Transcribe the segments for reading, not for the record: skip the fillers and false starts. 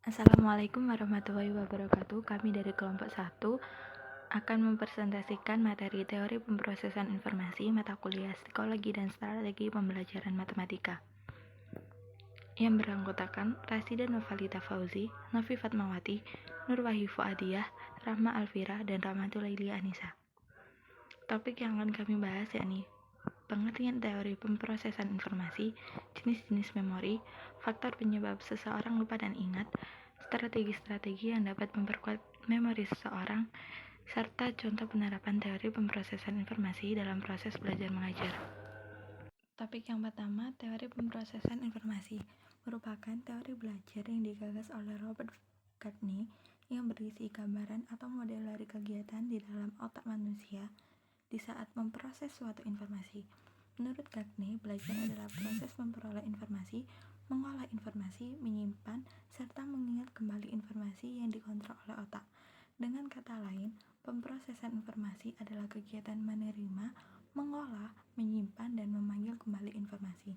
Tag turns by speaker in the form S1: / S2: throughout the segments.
S1: Assalamualaikum warahmatullahi wabarakatuh. Kami dari kelompok 1 akan mempresentasikan materi teori pemrosesan informasi mata kuliah psikologi dan strategi pembelajaran matematika yang beranggotakan Rasida Novalita Fauzi, Novi Fatmawati, Nurwahi Fuadiyah, Rahma Alfira, dan Rahmatul Laili Anissa. Topik yang akan kami bahas yakni pengertian teori pemrosesan informasi, jenis-jenis memori, faktor penyebab seseorang lupa dan ingat, strategi-strategi yang dapat memperkuat memori seseorang, serta contoh penerapan teori pemrosesan informasi dalam proses belajar mengajar. Topik yang pertama, teori pemrosesan informasi merupakan teori belajar yang digagas oleh Robert Gartney yang berisi gambaran atau model dari kegiatan di dalam otak manusia di saat memproses suatu informasi. Menurut Gartney, belajar adalah proses memperoleh informasi, mengolah informasi, menyimpan, serta mengingat kembali informasi yang dikontrol oleh otak. Dengan kata lain, pemrosesan informasi adalah kegiatan menerima, mengolah, menyimpan, dan memanggil kembali informasi.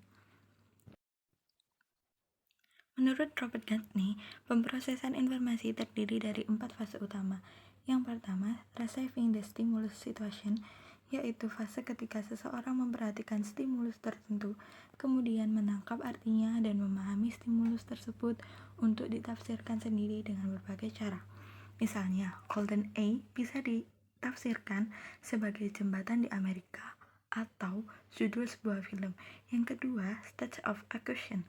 S1: Menurut Robert Gartney, pemrosesan informasi terdiri dari 4 fase utama. Yang pertama, receiving the stimulus situation, yaitu fase ketika seseorang memperhatikan stimulus tertentu, kemudian menangkap artinya dan memahami stimulus tersebut untuk ditafsirkan sendiri dengan berbagai cara. Misalnya, Golden Age bisa ditafsirkan sebagai jembatan di Amerika atau judul sebuah film. Yang kedua, stage of acquisition,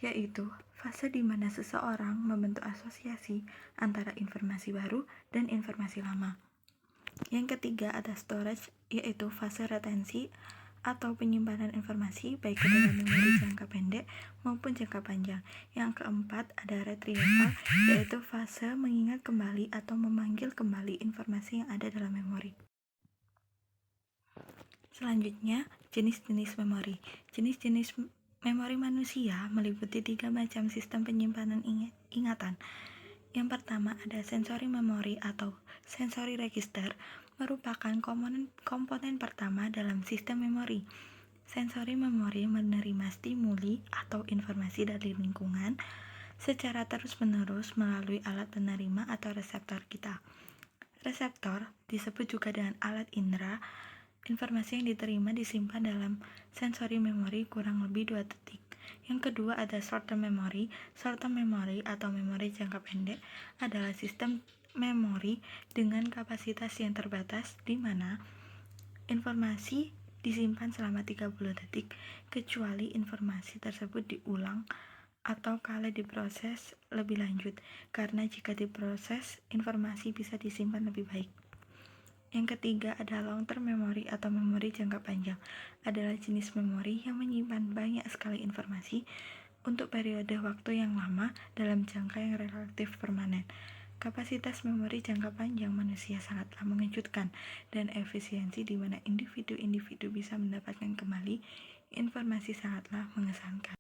S1: yaitu fase di mana seseorang membentuk asosiasi antara informasi baru dan informasi lama. Yang ketiga ada storage, yaitu fase retensi atau penyimpanan informasi baik ke dalam memori jangka pendek maupun jangka panjang. Yang keempat ada retrieval, yaitu fase mengingat kembali atau memanggil kembali informasi yang ada dalam memori. Selanjutnya, jenis-jenis memori. Jenis-jenis memori manusia meliputi 3 macam sistem penyimpanan ingatan. Yang pertama ada sensory memory atau sensory register, merupakan komponen pertama dalam sistem memori. Sensory memory menerima stimuli atau informasi dari lingkungan secara terus-menerus melalui alat penerima atau reseptor kita. Reseptor disebut juga dengan alat indera. Informasi yang diterima disimpan dalam sensory memory kurang lebih 2 detik. Yang kedua ada short-term memory. Short-term memory atau memori jangka pendek adalah sistem memori dengan kapasitas yang terbatas di mana informasi disimpan selama 30 detik kecuali informasi tersebut diulang atau kala diproses lebih lanjut, karena jika diproses informasi bisa disimpan lebih baik. Yang ketiga ada long-term memory atau memori jangka panjang, adalah jenis memori yang menyimpan banyak sekali informasi untuk periode waktu yang lama dalam jangka yang relatif permanen. Kapasitas memori jangka panjang manusia sangatlah mengejutkan dan efisiensi di mana individu-individu bisa mendapatkan kembali informasi sangatlah mengesankan.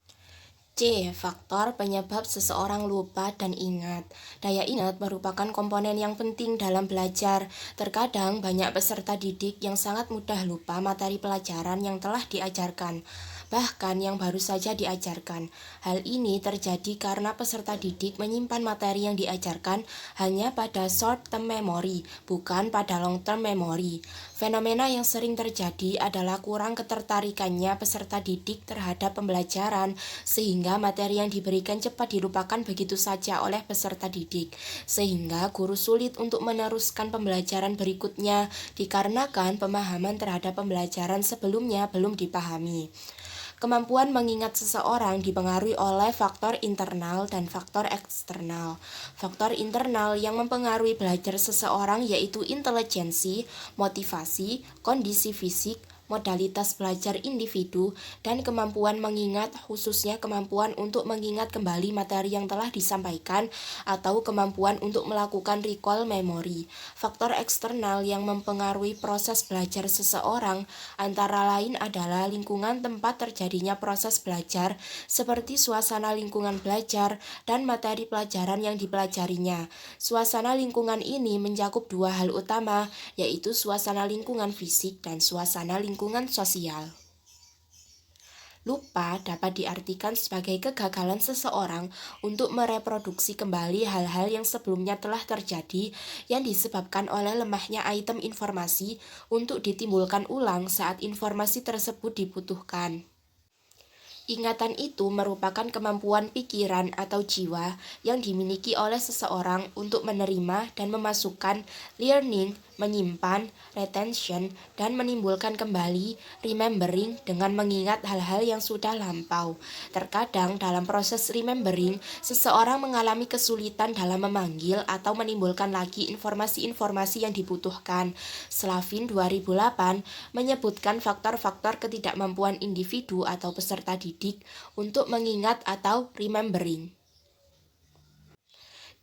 S2: C. Faktor penyebab seseorang lupa dan ingat. Daya ingat merupakan komponen yang penting dalam belajar. Terkadang banyak peserta didik yang sangat mudah lupa materi pelajaran yang telah diajarkan, bahkan yang baru saja diajarkan. Hal ini terjadi karena peserta didik menyimpan materi yang diajarkan hanya pada short-term memory, bukan pada long-term memory. Fenomena yang sering terjadi adalah kurang ketertarikannya peserta didik terhadap pembelajaran, sehingga materi yang diberikan cepat dilupakan begitu saja oleh peserta didik, sehingga guru sulit untuk meneruskan pembelajaran berikutnya dikarenakan pemahaman terhadap pembelajaran sebelumnya belum dipahami. Kemampuan mengingat seseorang dipengaruhi oleh faktor internal dan faktor eksternal. Faktor internal yang mempengaruhi belajar seseorang yaitu intelijensi, motivasi, kondisi fisik, modalitas belajar individu, dan kemampuan mengingat, khususnya kemampuan untuk mengingat kembali materi yang telah disampaikan atau kemampuan untuk melakukan recall memori. Faktor eksternal yang mempengaruhi proses belajar seseorang antara lain adalah lingkungan tempat terjadinya proses belajar, seperti suasana lingkungan belajar dan materi pelajaran yang dipelajarinya. Suasana lingkungan ini mencakup 2 hal utama, yaitu suasana lingkungan fisik dan suasana lingkungan sosial. Lupa dapat diartikan sebagai kegagalan seseorang untuk mereproduksi kembali hal-hal yang sebelumnya telah terjadi yang disebabkan oleh lemahnya item informasi untuk ditimbulkan ulang saat informasi tersebut dibutuhkan. Ingatan itu merupakan kemampuan pikiran atau jiwa yang dimiliki oleh seseorang untuk menerima dan memasukkan learning, menyimpan, retention, dan menimbulkan kembali remembering dengan mengingat hal-hal yang sudah lampau. Terkadang dalam proses remembering, seseorang mengalami kesulitan dalam memanggil atau menimbulkan lagi informasi-informasi yang dibutuhkan. Slavin 2008 menyebutkan faktor-faktor ketidakmampuan individu atau peserta didik untuk mengingat atau remembering.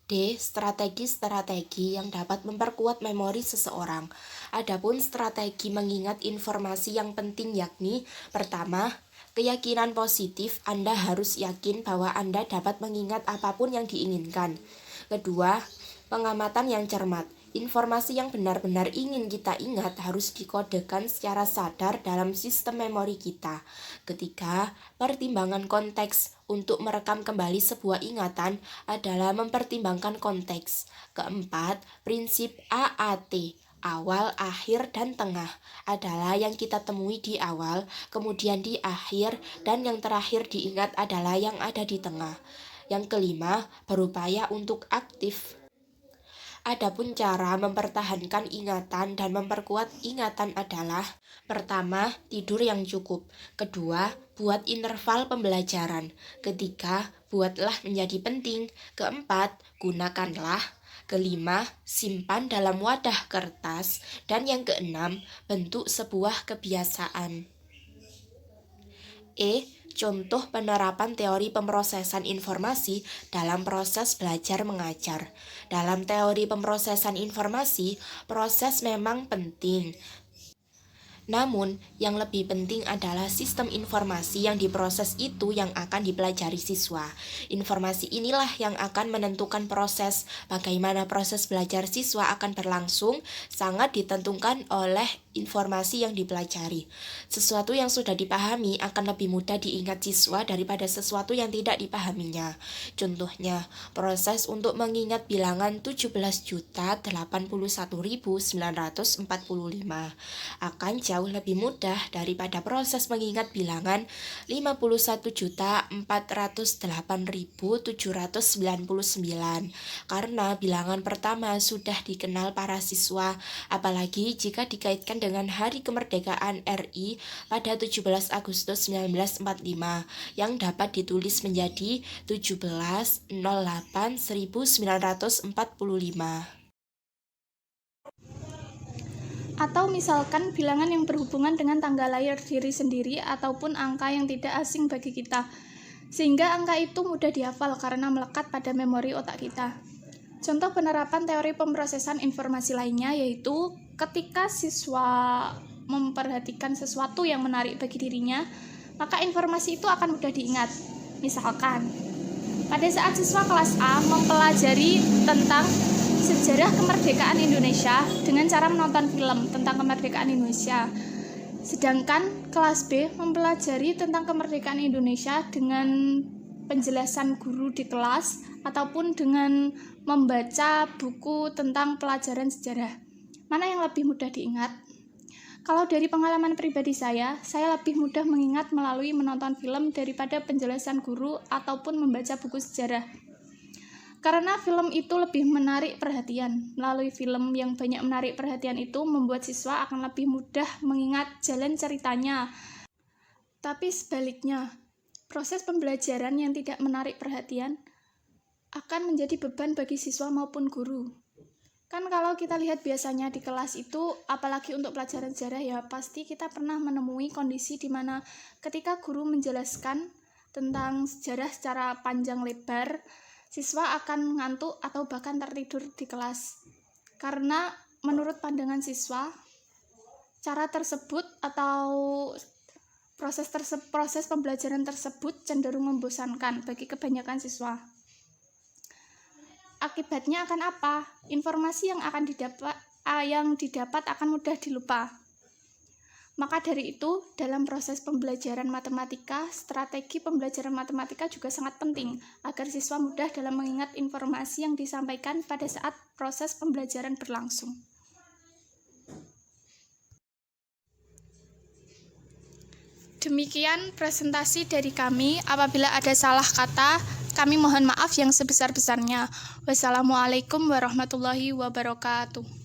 S2: D. Strategi-strategi yang dapat memperkuat memori seseorang. Adapun strategi mengingat informasi yang penting yakni: pertama, keyakinan positif. Anda harus yakin bahwa Anda dapat mengingat apapun yang diinginkan. Kedua, pengamatan yang cermat. Informasi yang benar-benar ingin kita ingat harus dikodekan secara sadar dalam sistem memori kita. Ketiga, pertimbangan konteks. Untuk merekam kembali sebuah ingatan adalah mempertimbangkan konteks. Keempat, prinsip AAT. Awal, akhir, dan tengah adalah yang kita temui di awal, kemudian di akhir, dan yang terakhir diingat adalah yang ada di tengah. Yang kelima, berupaya untuk aktif. Adapun cara mempertahankan ingatan dan memperkuat ingatan adalah: pertama, tidur yang cukup. Kedua, buat interval pembelajaran. Ketiga, buatlah menjadi penting. Keempat, gunakanlah. Kelima, simpan dalam wadah kertas. Dan yang keenam, bentuk sebuah kebiasaan. Contoh penerapan teori pemrosesan informasi dalam proses belajar mengajar. Dalam teori pemrosesan informasi, proses memang penting. Namun, yang lebih penting adalah sistem informasi yang diproses itu yang akan dipelajari siswa. Informasi inilah yang akan menentukan proses. Bagaimana proses belajar siswa akan berlangsung sangat ditentukan oleh informasi yang dipelajari. Sesuatu yang sudah dipahami akan lebih mudah diingat siswa daripada sesuatu yang tidak dipahaminya. Contohnya, proses untuk mengingat bilangan 17.081.945 akan jauh lebih mudah daripada proses mengingat bilangan 51.408.799 karena bilangan pertama sudah dikenal para siswa, apalagi jika dikaitkan dengan Hari Kemerdekaan RI pada 17 Agustus 1945 yang dapat ditulis menjadi 17.08.1945.
S3: Atau misalkan bilangan yang berhubungan dengan tanggal lahir diri sendiri ataupun angka yang tidak asing bagi kita, sehingga angka itu mudah dihafal karena melekat pada memori otak kita. Contoh penerapan teori pemrosesan informasi lainnya yaitu ketika siswa memperhatikan sesuatu yang menarik bagi dirinya, maka informasi itu akan mudah diingat. Misalkan, pada saat siswa kelas A mempelajari tentang sejarah kemerdekaan Indonesia dengan cara menonton film tentang kemerdekaan Indonesia. Sedangkan kelas B mempelajari tentang kemerdekaan Indonesia dengan penjelasan guru di kelas ataupun dengan membaca buku tentang pelajaran sejarah. Mana yang lebih mudah diingat? Kalau dari pengalaman pribadi saya lebih mudah mengingat melalui menonton film daripada penjelasan guru ataupun membaca buku sejarah. Karena film itu lebih menarik perhatian. Melalui film yang banyak menarik perhatian itu membuat siswa akan lebih mudah mengingat jalan ceritanya. Tapi sebaliknya, proses pembelajaran yang tidak menarik perhatian akan menjadi beban bagi siswa maupun guru. Kan kalau kita lihat biasanya di kelas itu, apalagi untuk pelajaran sejarah ya, pasti kita pernah menemui kondisi di mana ketika guru menjelaskan tentang sejarah secara panjang lebar, siswa akan ngantuk atau bahkan tertidur di kelas. Karena menurut pandangan siswa, cara tersebut atau proses pembelajaran tersebut cenderung membosankan bagi kebanyakan siswa. Akibatnya akan apa? Informasi yang didapat akan mudah dilupa. Maka dari itu, dalam proses pembelajaran matematika, strategi pembelajaran matematika juga sangat penting agar siswa mudah dalam mengingat informasi yang disampaikan pada saat proses pembelajaran berlangsung. Demikian presentasi dari kami. Apabila ada salah kata, kami mohon maaf yang sebesar-besarnya. Wassalamualaikum warahmatullahi wabarakatuh.